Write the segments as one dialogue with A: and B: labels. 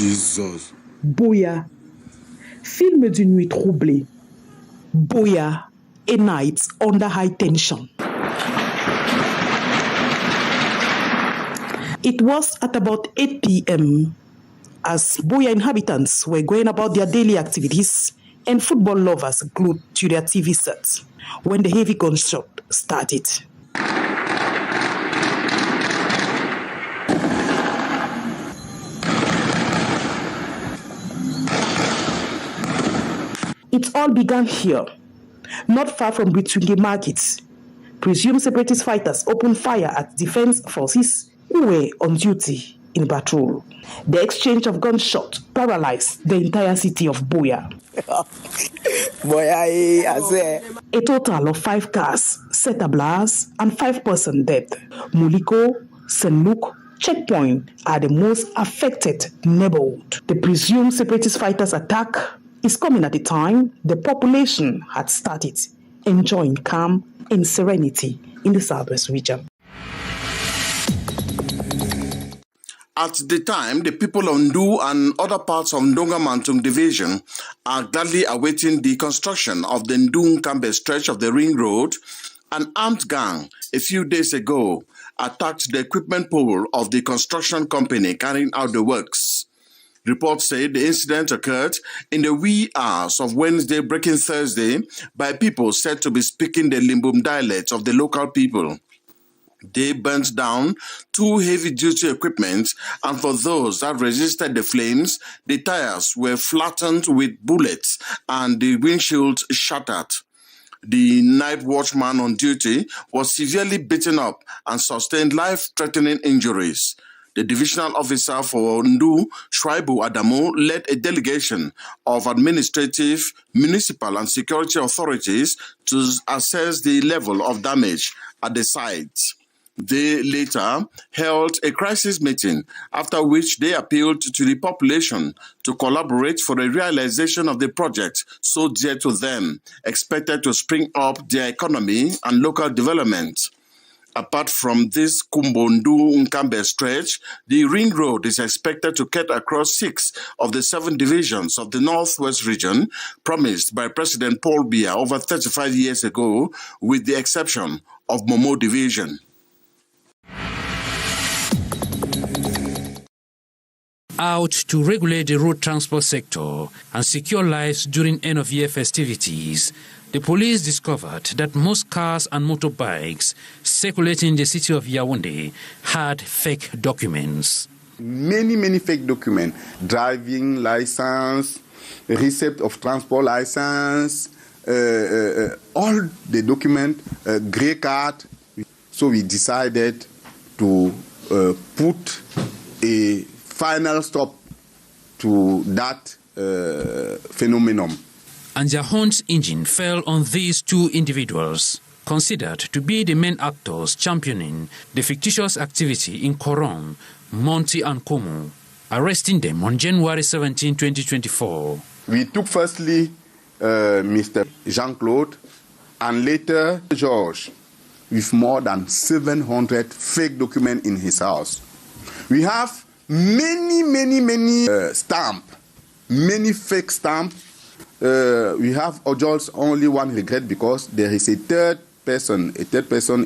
A: Jesus.
B: Boya, film d'une nuit troublée. Boya, a night under high tension. It was at about 8 p.m. as Boya inhabitants were going about their daily activities and football lovers glued to their TV sets when the heavy gunshot started. It all began here, not far from Betwinge Market. Presumed separatist fighters opened fire at defense forces who were on duty in patrol. The exchange of gunshots paralyzed the entire city of Boya. A total of 5 cars set ablaze and 5 persons dead. Muliko, St. Luke, Checkpoint are the most affected neighborhood. The presumed separatist fighters' attack is coming at a time the population had started enjoying calm and serenity in the southwest region.
A: At the time, the people of Ndu and other parts of Ndonga Mantung division are gladly awaiting the construction of the Ndu-Nkambe stretch of the ring road. An armed gang a few days ago attacked the equipment pole of the construction company carrying out the works. Reports say the incident occurred in the wee hours of Wednesday breaking Thursday by people said to be speaking the Limbum dialect of the local people. They burnt down 2 heavy-duty equipment, and for those that resisted the flames, the tires were flattened with bullets and the windshield shattered. The night watchman on duty was severely beaten up and sustained life-threatening injuries. The divisional officer for Ndu, Shuaibu Adamu, led a delegation of administrative, municipal and security authorities to assess the level of damage at the site. They later held a crisis meeting, after which they appealed to the population to collaborate for the realization of the project so dear to them, expected to spring up their economy and local development. Apart from this Kumbondu-Nkambe stretch, the ring road is expected to cut across 6 of the 7 divisions of the Northwest region promised by President Paul Biya over 35 years ago, with the exception of Momo Division.
C: Out to regulate the road transport sector and secure lives during end-of-year festivities, the police discovered that most cars and motorbikes circulating in the city of Yaoundé had fake documents.
D: Many fake documents. Driving license, receipt of transport license, all the documents, grey card. So we decided to put a final stop to that phenomenon.
C: And their hunt's engine fell on these 2 individuals, considered to be the main actors championing the fictitious activity in Koron, Monti and Komu, arresting them on January 17, 2024.
D: We took firstly Mr. Jean-Claude and later George, with more than 700 fake documents in his house. We have many stamps, many fake stamps. We have just only one regret, because there is a third person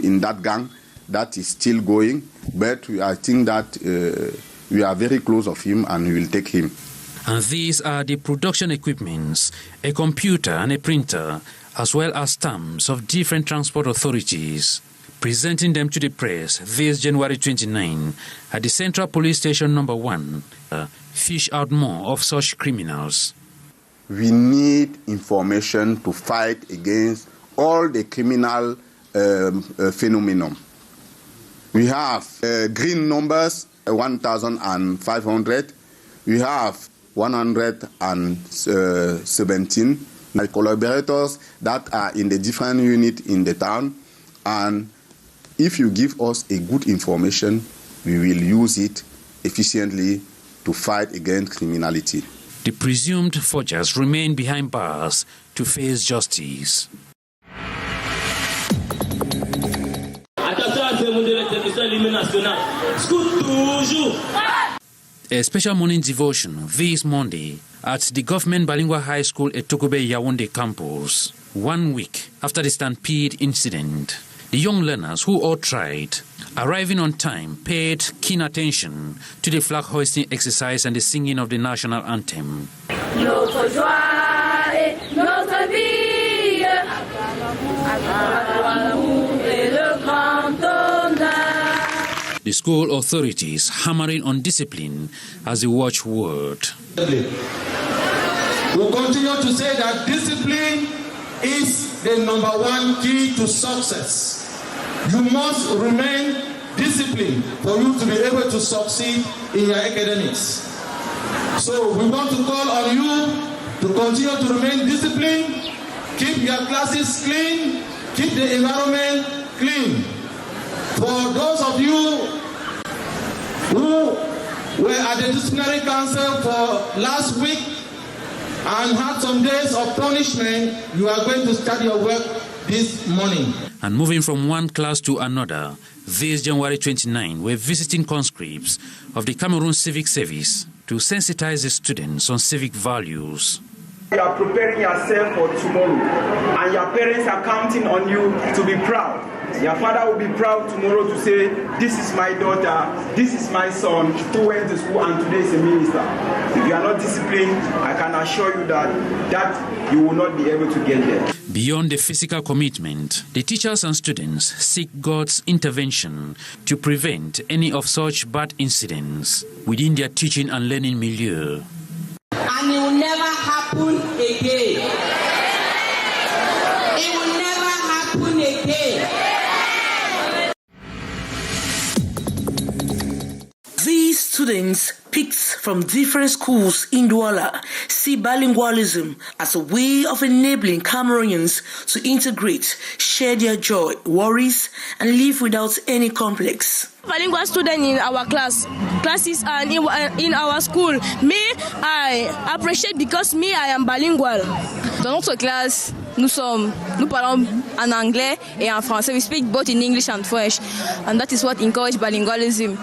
D: in that gang that is still going, but I think that we are very close of him and we will take him.
C: And these are the production equipments, a computer and a printer, as well as stamps of different transport authorities. Presenting them to the press this January 29 at the Central Police Station number 1, fish out more of such criminals.
D: We need information to fight against all the criminal phenomenon. We have green numbers, 1,500. We have 117 collaborators that are in the different units in the town. And if you give us a good information, we will use it efficiently to fight against criminality.
C: The presumed forgers remain behind bars to face justice. A special morning devotion this Monday at the Government Bilingual High School at Tokobe Yaoundé campus, 1 week after the stampede incident. The young learners who all tried, arriving on time, paid keen attention to the flag hoisting exercise and the singing of the national anthem.
E: Notre joie et notre vie, et le grand honneur.
C: The school authorities hammering on discipline as the watchword.
F: We'll continue to say that discipline is the number one key to success. You must remain disciplined for you to be able to succeed in your academics. So we want to call on you to continue to remain disciplined, keep your classes clean, keep the environment clean. For those of you who were at the disciplinary council for last week and had some days of punishment, you are going to start your work this morning.
C: And moving from one class to another, this January 29, we're visiting conscripts of the Cameroon Civic Service to sensitize the students on civic values.
G: You are preparing yourself for tomorrow, and your parents are counting on you to be proud. Your father will be proud tomorrow to say, this is my daughter, this is my son who went to school and today is a minister. If you are not disciplined, I can assure you that you will not be able to get there.
C: Beyond the physical commitment, the teachers and students seek God's intervention to prevent any of such bad incidents within their teaching and learning milieu.
H: And it will never happen again. It will never happen again.
B: These students picked from different schools in Douala see bilingualism as a way of enabling Cameroonians to integrate, share their joy, worries, and live without any complex.
I: Bilingual student in our classes and in our school. Me, I appreciate because I am bilingual. Dans notre classe, nous parlons en anglais et en français. We speak both in English and French, and that is what encourages bilingualism.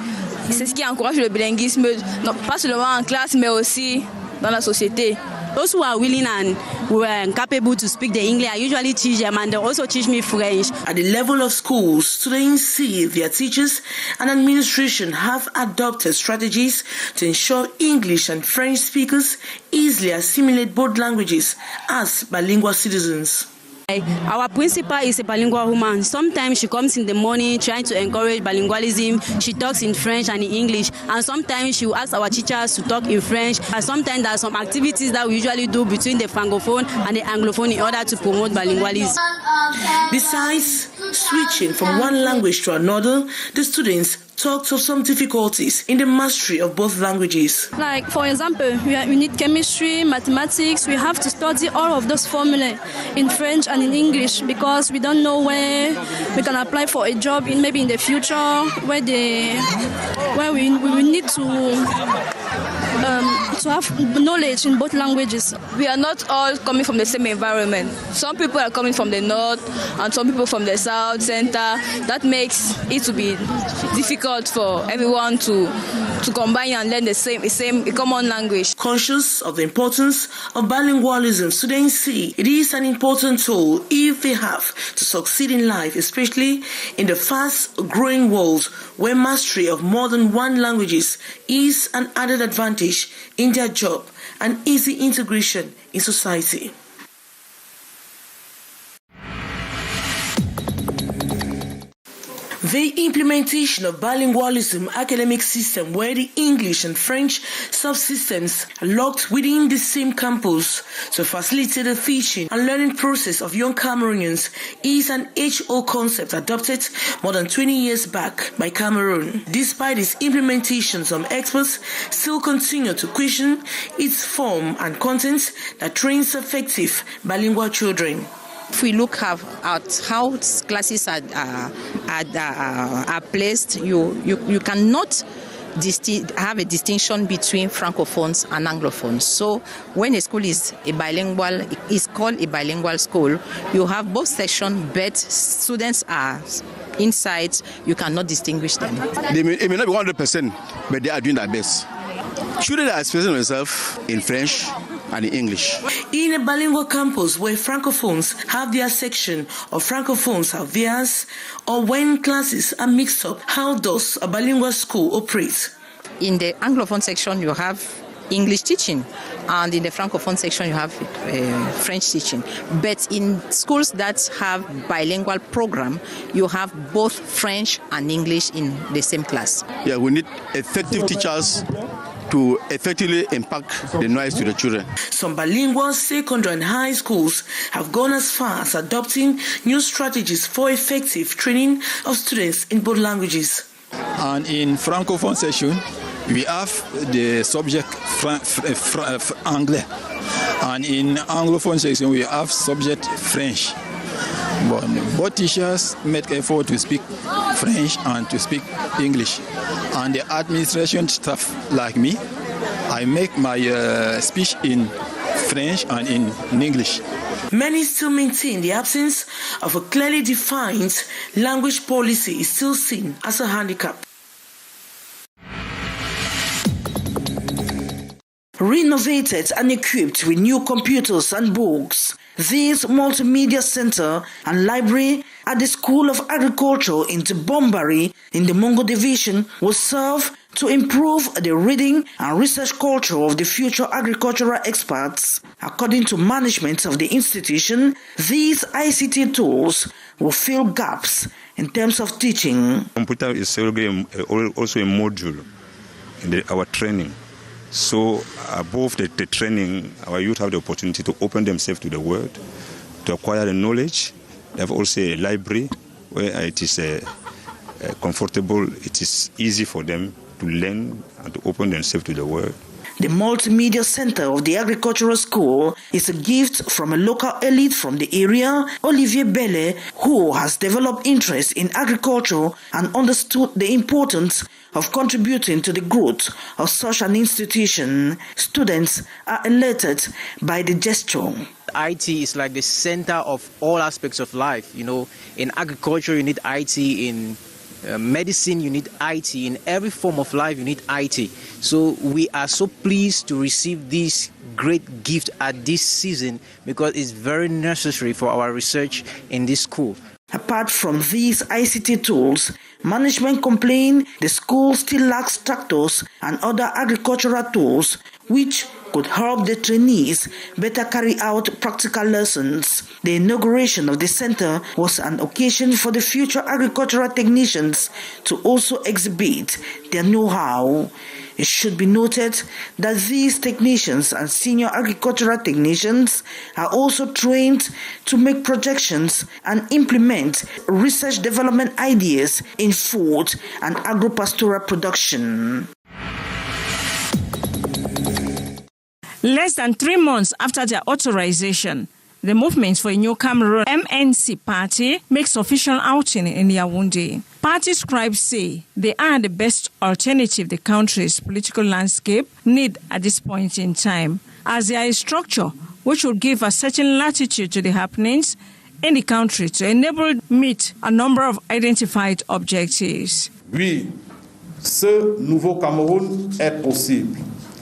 I: C'est ce qui encourage le bilinguisme, non, pas seulement en classe, mais aussi dans la société.
J: Those who are willing and who are capable to speak the English, I usually teach them, and they also teach me French.
B: At the level of schools, students see their teachers and administration have adopted strategies to ensure English and French speakers easily assimilate both languages as bilingual citizens.
J: Our principal is a bilingual woman. Sometimes she comes in the morning trying to encourage bilingualism. She talks in French and in English. And sometimes she will ask our teachers to talk in French. And sometimes there are some activities that we usually do between the Francophone and the Anglophone in order to promote bilingualism.
B: Besides switching from one language to another, the students talked of some difficulties in the mastery of both languages.
I: Like, for example, we need chemistry, mathematics. We have to study all of those formulas in French and in English because we don't know where we can apply for a job maybe in the future, where we will need to have knowledge in both languages.
K: We are not all coming from the same environment. Some people are coming from the north and some people from the south, center. That makes it to be difficult for everyone to combine and learn the same common language.
B: Conscious of the importance of bilingualism, students see it is an important tool if they have to succeed in life, especially in the fast-growing world where mastery of more than one language is an added advantage in their job and easy integration in society. The implementation of bilingualism academic system where the English and French subsystems are locked within the same campus to facilitate the teaching and learning process of young Cameroonians is an age-old concept adopted more than 20 years back by Cameroon. Despite its implementation, some experts still continue to question its form and content that trains effective bilingual children.
L: If we look at how classes are placed, you cannot have a distinction between Francophones and Anglophones. So when a school is called a bilingual school, you have both sections, but students are inside, you cannot distinguish them.
M: It may not be 100%, but they are doing their best. Children are expressing themselves in French and in English.
B: In a bilingual campus where Francophones have their section of Francophones have theirs, or when classes are mixed up, how does a bilingual school operate?
L: In the Anglophone section, you have English teaching, and in the Francophone section, you have French teaching. But in schools that have bilingual program, you have both French and English in the same class.
M: Yeah, we need effective teachers to effectively impact the noise to the children.
B: Some bilingual secondary and high schools have gone as far as adopting new strategies for effective training of students in both languages.
N: And in Francophone section, we have the subject Anglais. And in Anglophone section, we have subject French. But both teachers make effort to speak French and to speak English. And the administration staff like me, I make my speech in French and in English.
B: Many still maintain the absence of a clearly defined language policy is still seen as a handicap. Renovated and equipped with new computers and books, this multimedia center and library at the School of Agriculture in Bombari in the Mongo Division will serve to improve the reading and research culture of the future agricultural experts. According to management of the institution, these ICT tools will fill gaps in terms of teaching.
O: Computer is also a module in our training. So above the training, our youth have the opportunity to open themselves to the world, to acquire the knowledge. They have also a library where it is comfortable, it is easy for them to learn and to open themselves to the world.
B: The Multimedia Center of the Agricultural School is a gift from a local elite from the area, Olivier Belle, who has developed interest in agriculture and understood the importance of contributing to the growth of such an institution. Students are elated by the gesture.
P: IT is like the center of all aspects of life. You know, in agriculture, you need IT. In medicine, you need IT. In every form of life, you need IT. So we are so pleased to receive this great gift at this season because it's very necessary for our research in this school.
B: Apart from these ICT tools, management complained the school still lacks tractors and other agricultural tools which could help the trainees better carry out practical lessons. The inauguration of the center was an occasion for the future agricultural technicians to also exhibit their know-how. It should be noted that these technicians and senior agricultural technicians are also trained to make projections and implement research development ideas in food and agro-pastoral production.
Q: Less than 3 months after their authorization, the Movement for a New Cameroon MNC party makes official outing in Yaoundé. Party scribes say they are the best alternative the country's political landscape need at this point in time, as there is a structure which will give a certain latitude to the happenings in the country to enable meet a number of identified objectives.
F: Oui, ce nouveau Cameroun est possible.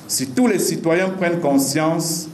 F: Si tous les citoyens prennent conscience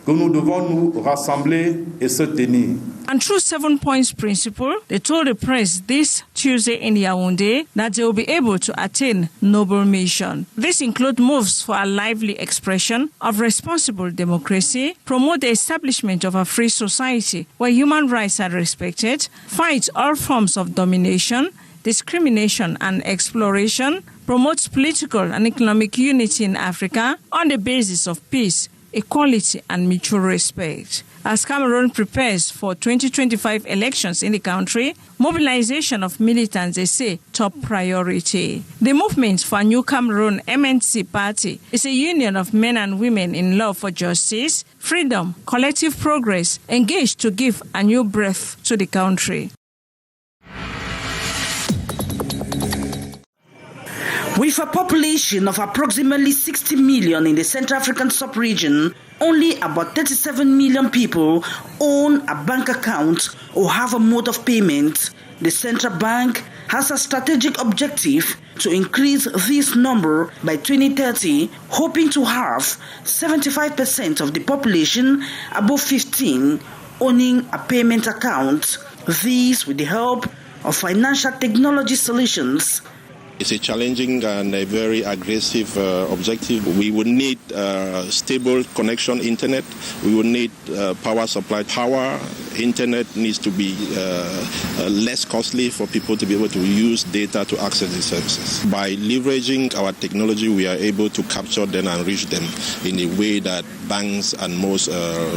F: que nous devons nous rassembler et se tenir.
Q: And through 7 points principle, they told the press this Tuesday in Yaoundé that they will be able to attain noble mission. This includes moves for a lively expression of responsible democracy, promote the establishment of a free society where human rights are respected, fight all forms of domination, discrimination and exploration, promotes political and economic unity in Africa on the basis of peace, equality and mutual respect. As Cameroon prepares for 2025 elections in the country, mobilization of militants is a top priority. The Movement for a New Cameroon MNC party is a union of men and women in love for justice, freedom, collective progress, engaged to give a new breath to the country.
B: With a population of approximately 60 million in the Central African sub-region, only about 37 million people own a bank account or have a mode of payment. The central bank has a strategic objective to increase this number by 2030, hoping to have 75% of the population above 15 owning a payment account. This with the help of financial technology solutions.
R: It's a challenging and a very aggressive objective. We would need stable connection internet. We would need power supply. Power internet needs to be less costly for people to be able to use data to access the services. By leveraging our technology, we are able to capture them and reach them in a way that banks and most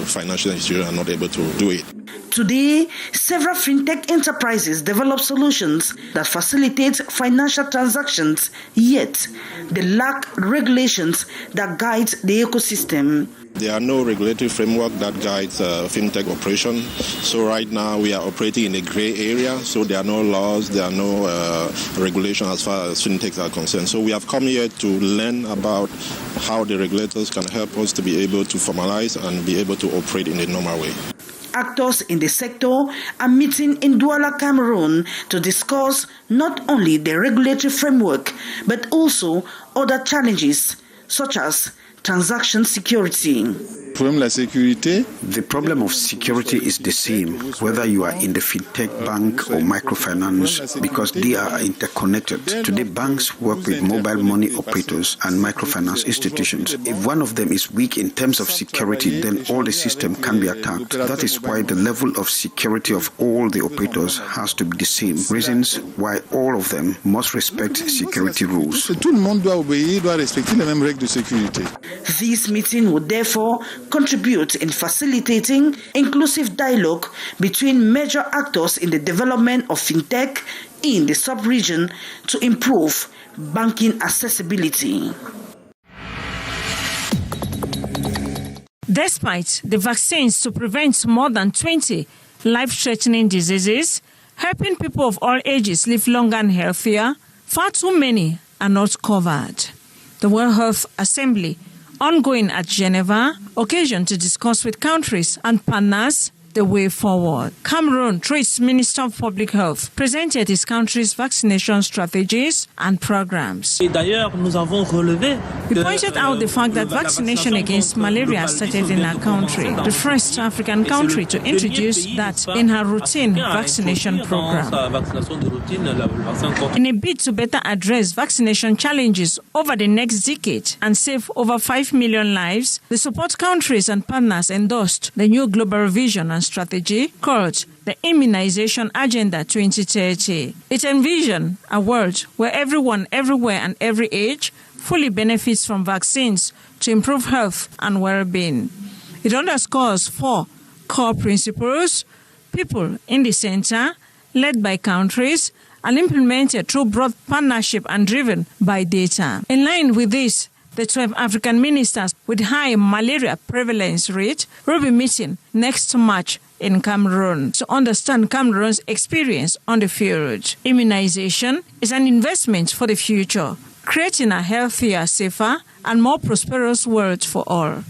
R: financial institutions are not able to do it.
B: Today, several fintech enterprises develop solutions that facilitate financial transactions, yet they lack regulations that guide the ecosystem.
R: There are no regulatory framework that guides fintech operation. So right now we are operating in a gray area. So there are no laws, there are no regulations as far as fintechs are concerned. So we have come here to learn about how the regulators can help us to be able to formalize and be able to operate in a normal way.
B: Actors in the sector are meeting in Douala, Cameroon to discuss not only the regulatory framework but also other challenges such as transaction security.
S: The problem of security is the same, whether you are in the fintech bank or microfinance, because they are interconnected. Today, banks work with mobile money operators and microfinance institutions. If one of them is weak in terms of security, then all the system can be attacked. That is why the level of security of all the operators has to be the same. Reasons why all of them must respect security rules.
B: This meeting would therefore contribute in facilitating inclusive dialogue between major actors in the development of fintech in the sub-region to improve banking accessibility.
Q: Despite the vaccines to prevent more than 20 life-threatening diseases, helping people of all ages live longer and healthier, far too many are not covered. The World Health Assembly, ongoing at Geneva, occasion to discuss with countries and partners the way forward. Cameroon, through its Minister of Public Health, presented his country's vaccination strategies and programs. He pointed out the fact that vaccination against malaria started in our country, the first African country to introduce that in her routine vaccination program. In a bid to better address vaccination challenges over the next decade and save over 5 million lives, the support countries and partners endorsed the new global vision and strategy called the Immunization Agenda 2030. It envisioned a world where everyone, everywhere, and every age fully benefits from vaccines to improve health and well-being. It underscores 4 core principles: people in the center, led by countries, and implemented through broad partnership and driven by data. In line with this, the 12 African ministers with high malaria prevalence rate will be meeting next March in Cameroon to understand Cameroon's experience on the field. Immunization is an investment for the future, creating a healthier, safer, and more prosperous world for all.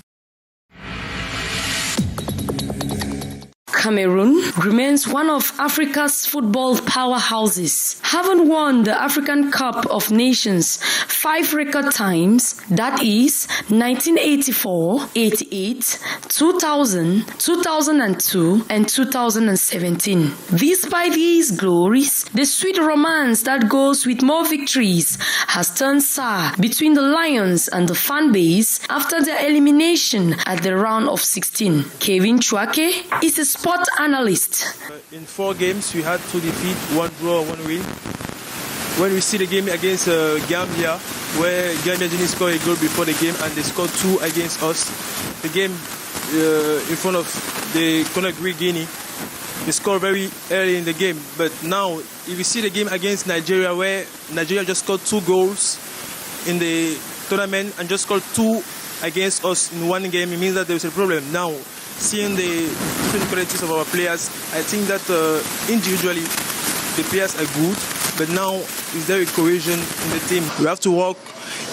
T: Cameroon remains one of Africa's football powerhouses, having won the African Cup of Nations 5 record times, that is 1984, 88, 2000, 2002, and 2017. Despite these glories, the sweet romance that goes with more victories has turned sour between the Lions and the fan base after their elimination at the round of 16. Kevin Chouake is a sport analyst.
U: In 4 games, we had 2 defeats, 1 draw, 1 win. When we see the game against Gambia, where Gambia didn't score a goal before the game and they scored 2 against us, the game in front of the Conakry Guinea, they scored very early in the game. But now, if you see the game against Nigeria, where Nigeria just scored 2 goals in the tournament and just scored 2 against us in 1 game, it means that there is a problem. Now, seeing the different qualities of our players, I think that individually the players are good, but now is there a cohesion in the team? We have to work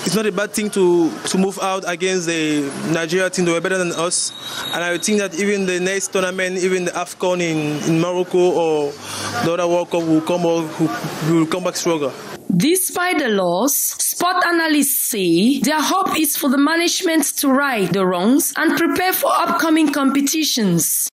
U: it's not a bad thing to move out against the Nigeria team. They were better than us. And I think that even the next tournament, even the AFCON in Morocco or the other World Cup will come back stronger.
T: Despite the loss, sport analysts say their hope is for the management to right the wrongs and prepare for upcoming competitions.